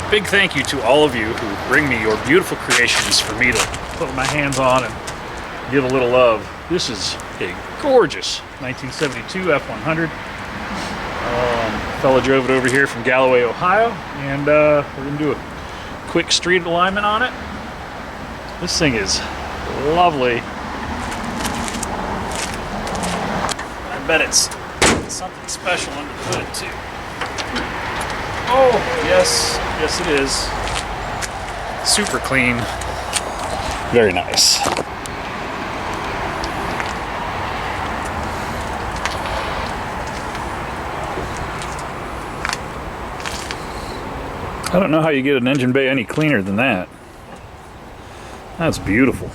Big thank you to all of you who bring me your beautiful creations for me to put my hands on and give a little love. This is a gorgeous 1972 F100. Fella drove it over here from Galloway, Ohio, and we're gonna do a quick street alignment on it. This thing is lovely. I bet it's something special under the hood too. Oh, yes, yes it is. Super clean, very nice. I don't know how you get an engine bay any cleaner than that. That's beautiful.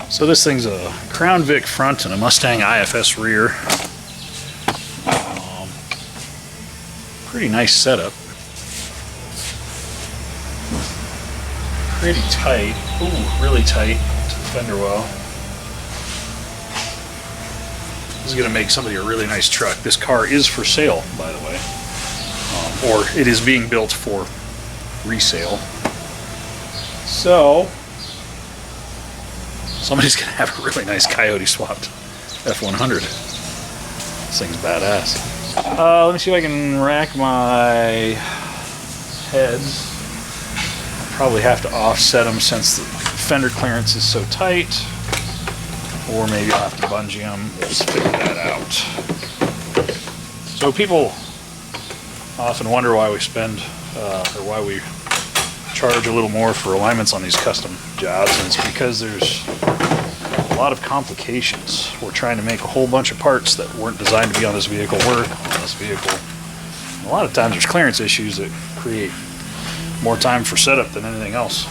So this thing's a Crown Vic front and a Mustang IFS rear. Pretty nice setup. Pretty tight. Ooh, really tight to the fender well. This is going to make somebody a really nice truck. This car is for sale, by the way. Or it is being built for resale. So somebody's going to have a really nice Coyote Swapped F100. This thing's badass. Let me see if I can rack my heads. I'll probably have to offset them since the fender clearance is so tight. Or maybe I'll have to bungee them. We'll just figure that out. So people often wonder why we spend, or why we charge a little more for alignments on these custom jobs, and it's because there's a lot of complications. We're trying to make a whole bunch of parts that weren't designed to be on this vehicle work on this vehicle. And a lot of times there's clearance issues that create more time for setup than anything else.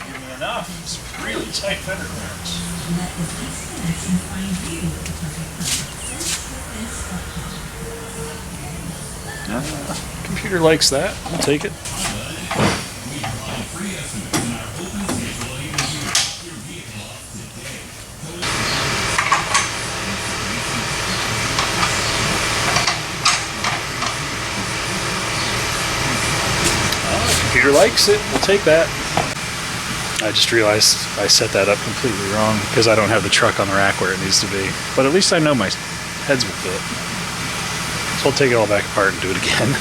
Give me enough. It's really tight fender clearance. Computer likes that. I'll take it. Computer likes it. We'll take that. I just realized I set that up completely wrong because I don't have the truck on the rack where it needs to be. But at least I know my heads will fit. So I'll take it all back apart and do it again.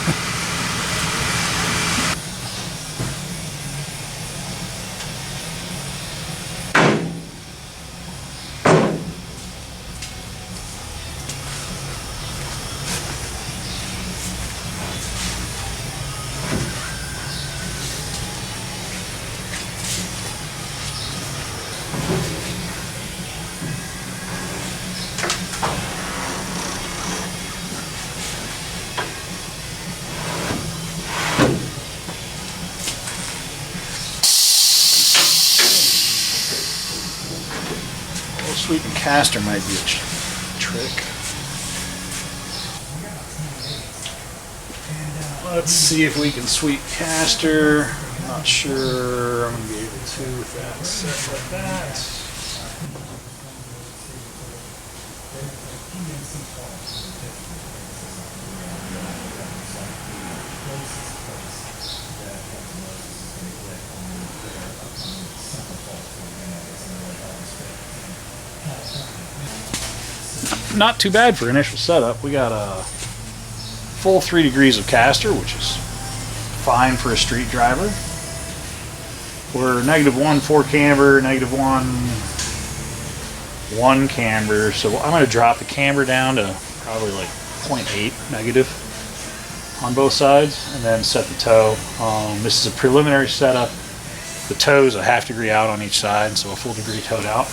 Sweeping caster might be a trick. Let's see if we can sweep caster. I'm not sure I'm going to be able to with that set like that. Not too bad for initial setup. We got a full 3 degrees of caster, which is fine for a street driver. We're -1 4 camber, -1 1 camber. So I'm going to drop the camber down to probably like 0.8 negative on both sides, and then set the toe. This is a preliminary setup. The toe's a ½ degree out on each side, so a full degree toed out.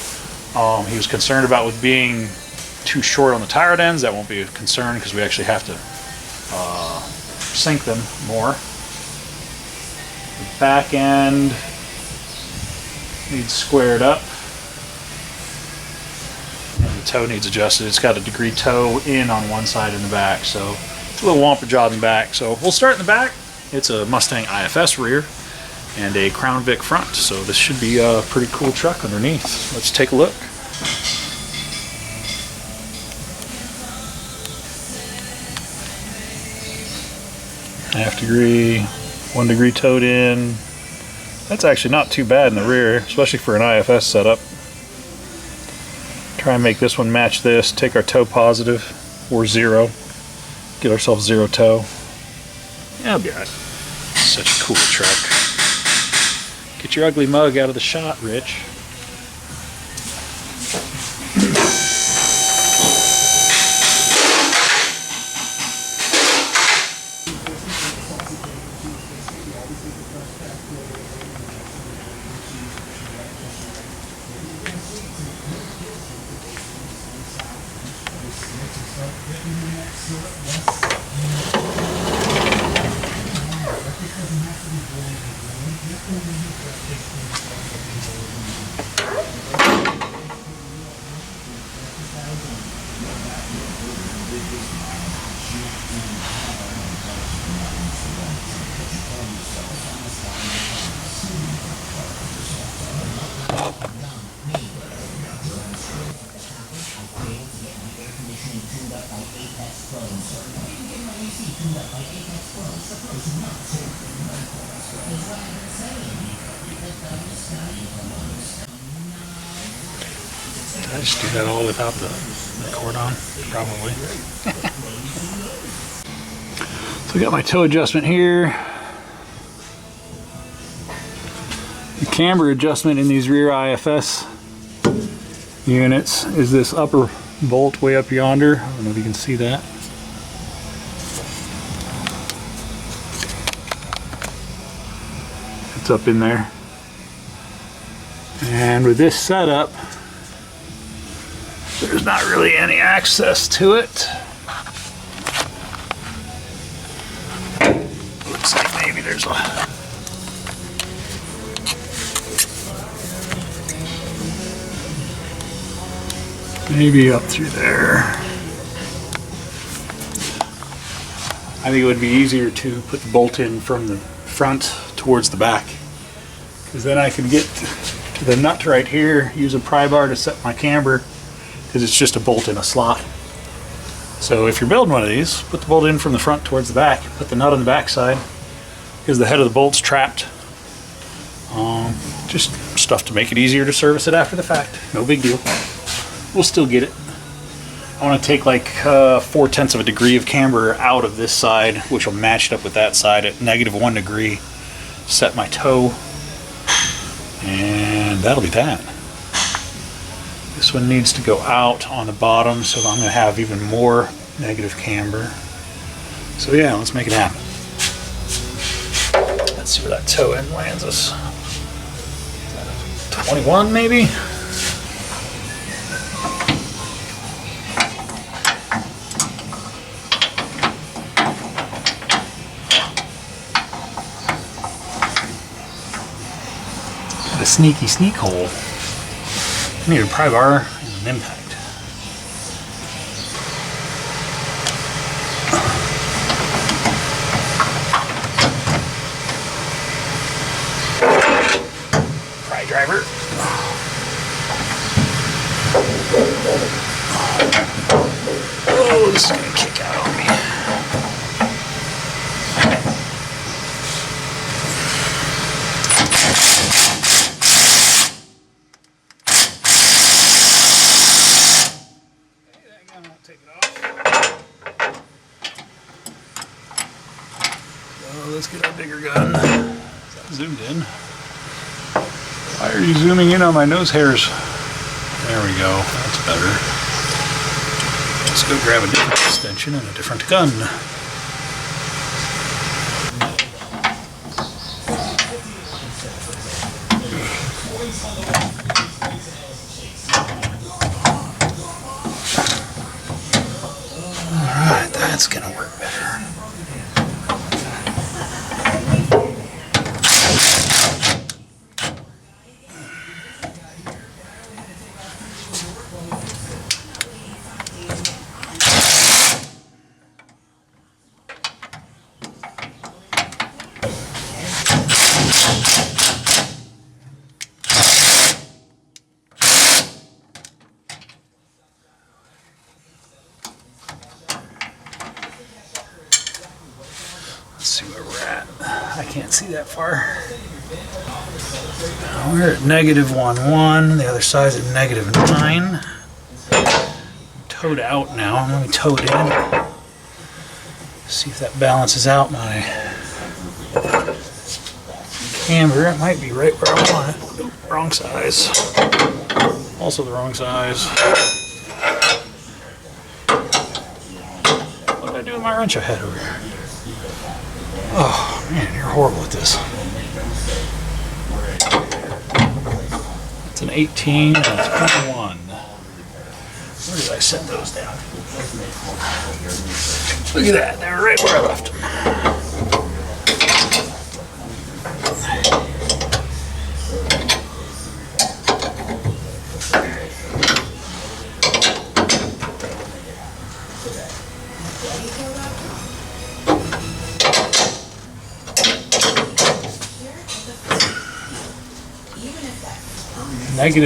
He was concerned about with being too short on the tire ends. That won't be a concern because we actually have to sink them more. The back end needs squared up, and the toe needs adjusted. It's got a degree toe in on one side and the back, so it's a little womper job in the back. So we'll start in the back. It's a Mustang IFS rear and a Crown Vic front, so this should be a pretty cool truck underneath. Let's take a look. ½ degree, 1 degree toed in. That's actually not too bad in the rear, especially for an IFS setup. Try and make this one match this. Take our toe positive or 0. Get ourselves 0 toe. Yeah, I'll be alright. Such a cool truck. Get your ugly mug out of the shot, Rich. Did I just do that all without the cord on? Probably. So I got my toe adjustment here. The camber adjustment in these rear IFS units is this upper bolt way up yonder. I don't know if you can see that. It's up in there. And with this setup, there's not really any access to it. Looks like maybe there's a... maybe up through there. I think it would be easier to put the bolt in from the front towards the back, because then I can get to the nut right here, use a pry bar to set my camber, because it's just a bolt in a slot. So if you're building one of these, put the bolt in from the front towards the back, put the nut on the back side, because the head of the bolt's trapped. Just stuff to make it easier to service it after the fact. No big deal. We'll still get it. I want to take like 4/10 of a degree of camber out of this side, which will match it up with that side at -1 degree. Set my toe, and that'll be that. This one needs to go out on the bottom, so I'm going to have even more negative camber. So yeah, let's make it happen. Let's see where that toe end lands us. 21 maybe? A sneaky sneak hole. I need a pry bar and an impact. Pry driver. Oh, this is gonna kick out on me. Take it off. So let's get our bigger gun. Is that zoomed in? Why are you zooming in on my nose hairs? There we go. That's better. Let's go grab a different extension and a different gun. Alright, that's gonna work better. Let's see where we're at. I can't see that far. We're at -1.1. The other side's at -9. Towed out now. Let me tow it in. See if that balances out my camber. It might be right where I want it. Oop, wrong size. Also the wrong size. What did I do with my wrench I had over here? Oh man, you're horrible at this. It's an 18 and a 21. Where did I set those down? Look at that, they're right where I left them.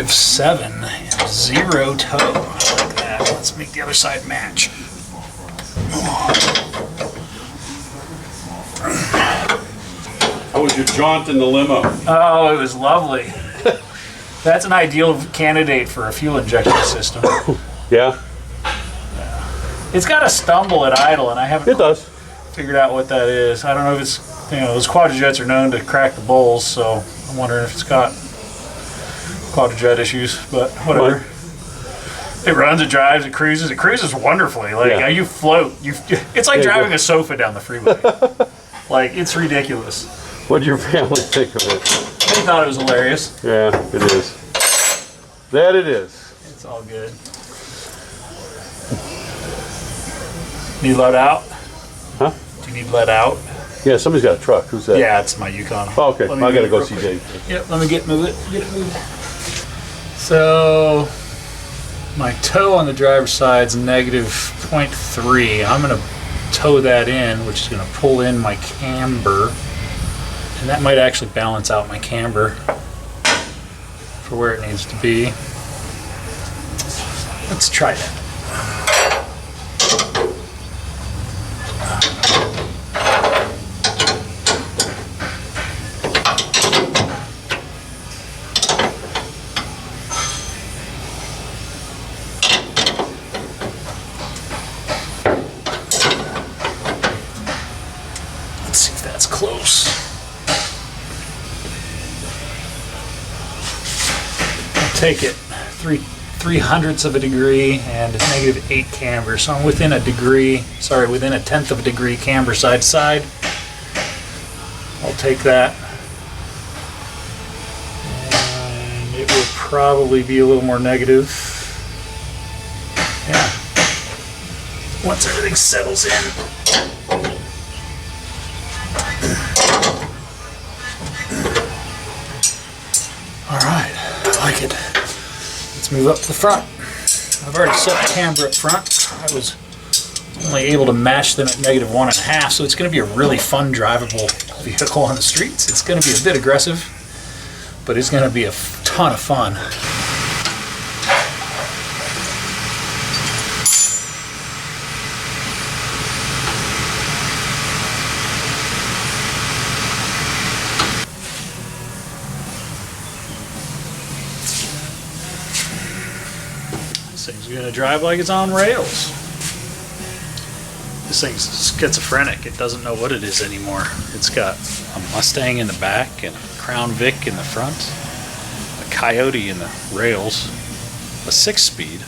-7, 0 toe. Like that. Let's make the other side match. How was your jaunt in the limo? Oh, it was lovely. That's an ideal candidate for a fuel injection system. Yeah, It's got a stumble at idle, and I haven't it does. figured out what that is. I don't know if it's, those quadrojets are known to crack the bowls, so I'm wondering if it's got quadrojet issues, but whatever. It runs, it drives, it cruises wonderfully. Like, Yeah. you float. It's like driving a sofa down the freeway. Like, it's ridiculous. What did your family think of it? They thought it was hilarious. Yeah, it is. That it is. It's all good. Need let out? Huh? Do you need let out? Yeah, somebody's got a truck. Who's that? Yeah, it's my Yukon. Oh, okay. Let me I gotta move go real see quick. Jay. Yep, let me move it. Get it moved. So my toe on the driver's side's -0.3. I'm gonna tow that in, which is gonna pull in my camber, and that might actually balance out my camber for where it needs to be. Let's try that. That's close. I'll take it. 3/300ths of a degree, and it's -8 camber, so I'm within a degree. Sorry, within a 1/10 of a degree camber side to side. I'll take that, and it will probably be a little more negative. Yeah. Once everything settles in. All right, I like it. Let's move up to the front. I've already set the camber up front. I was only able to match them at -1.5, so it's going to be a really fun, drivable vehicle on the streets. It's going to be a bit aggressive, but it's going to be a ton of fun. This thing's going to drive like it's on rails. This thing's schizophrenic. It doesn't know what it is anymore. It's got a Mustang in the back and a Crown Vic in the front, a Coyote in the rails, a 6-speed,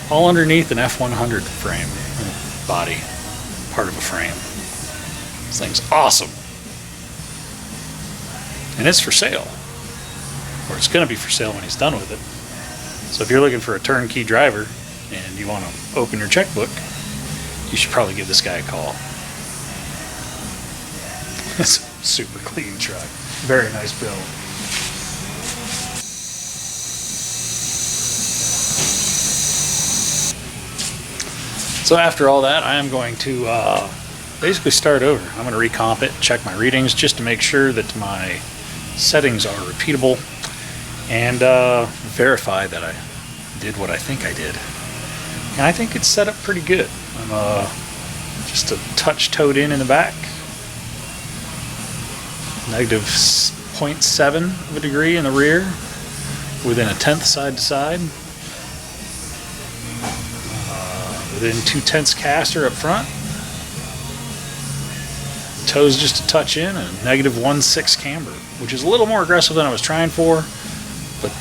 all underneath an F100 frame, body, part of a frame. This thing's awesome. And it's for sale, or it's going to be for sale when he's done with it. So if you're looking for a turnkey driver and you want to open your checkbook, you should probably give this guy a call. It's a super clean truck. Very nice build. So after all that, I am going to basically start over. I'm going to recomp it, check my readings just to make sure that my settings are repeatable, and verify that I did what I think I did. And I think it's set up pretty good. I'm just a touch towed in the back. -0.7 of a degree in the rear, within 1/10 side to side. Within 2/10 caster up front. Toes just a touch in, and -1.6 camber, which is a little more aggressive than I was trying for, but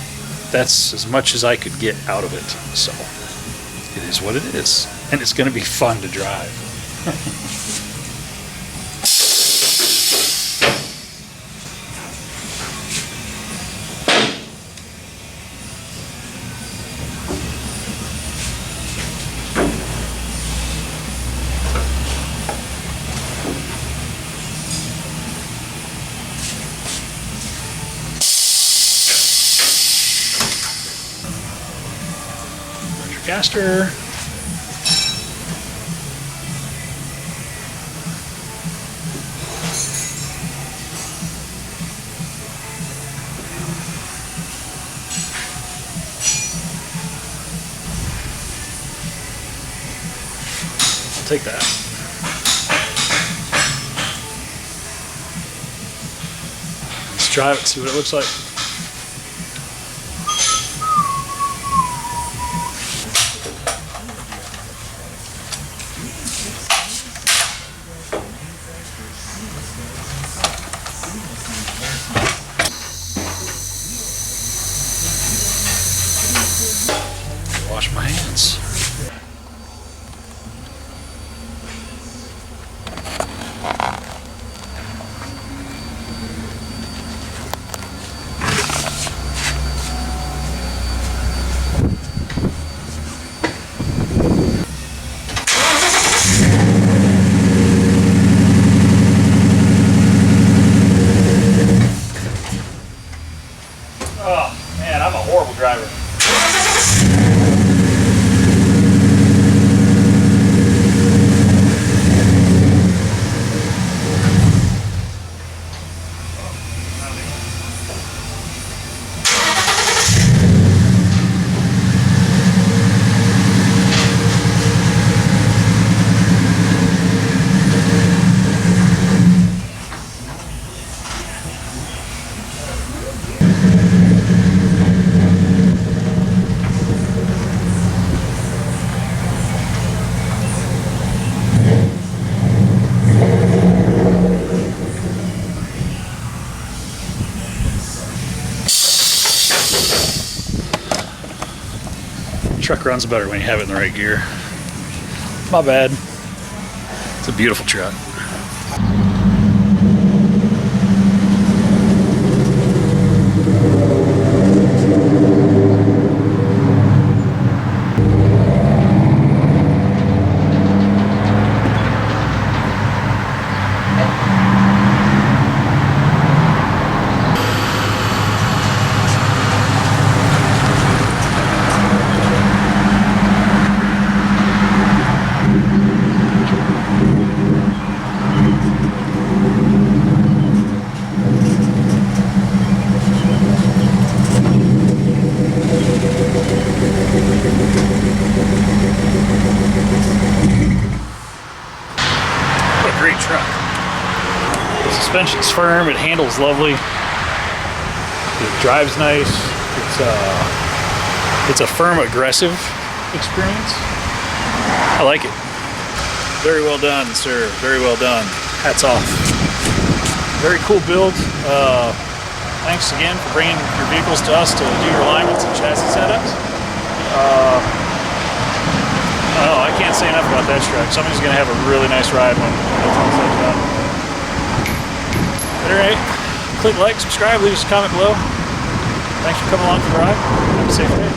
that's as much as I could get out of it. So it is what it is, and it's going to be fun to drive. Caster. I'll take that. Let's drive it, see what it looks like. Wash my hands. Oh man, I'm a horrible driver. Truck runs better when you have it in the right gear. My bad. It's a beautiful truck. great truck. The suspension's firm, it handles lovely, it drives nice, it's a firm, aggressive experience. I like it. Very well done, sir, very well done. Hats off. Very cool build. Thanks again for bringing your vehicles to us to do your alignments and chassis setups. I can't say enough about that truck. Somebody's going to have a really nice ride when it's all said and done. At any rate, click like, subscribe, leave us a comment below. Thanks for coming along for the ride. Have a safe day.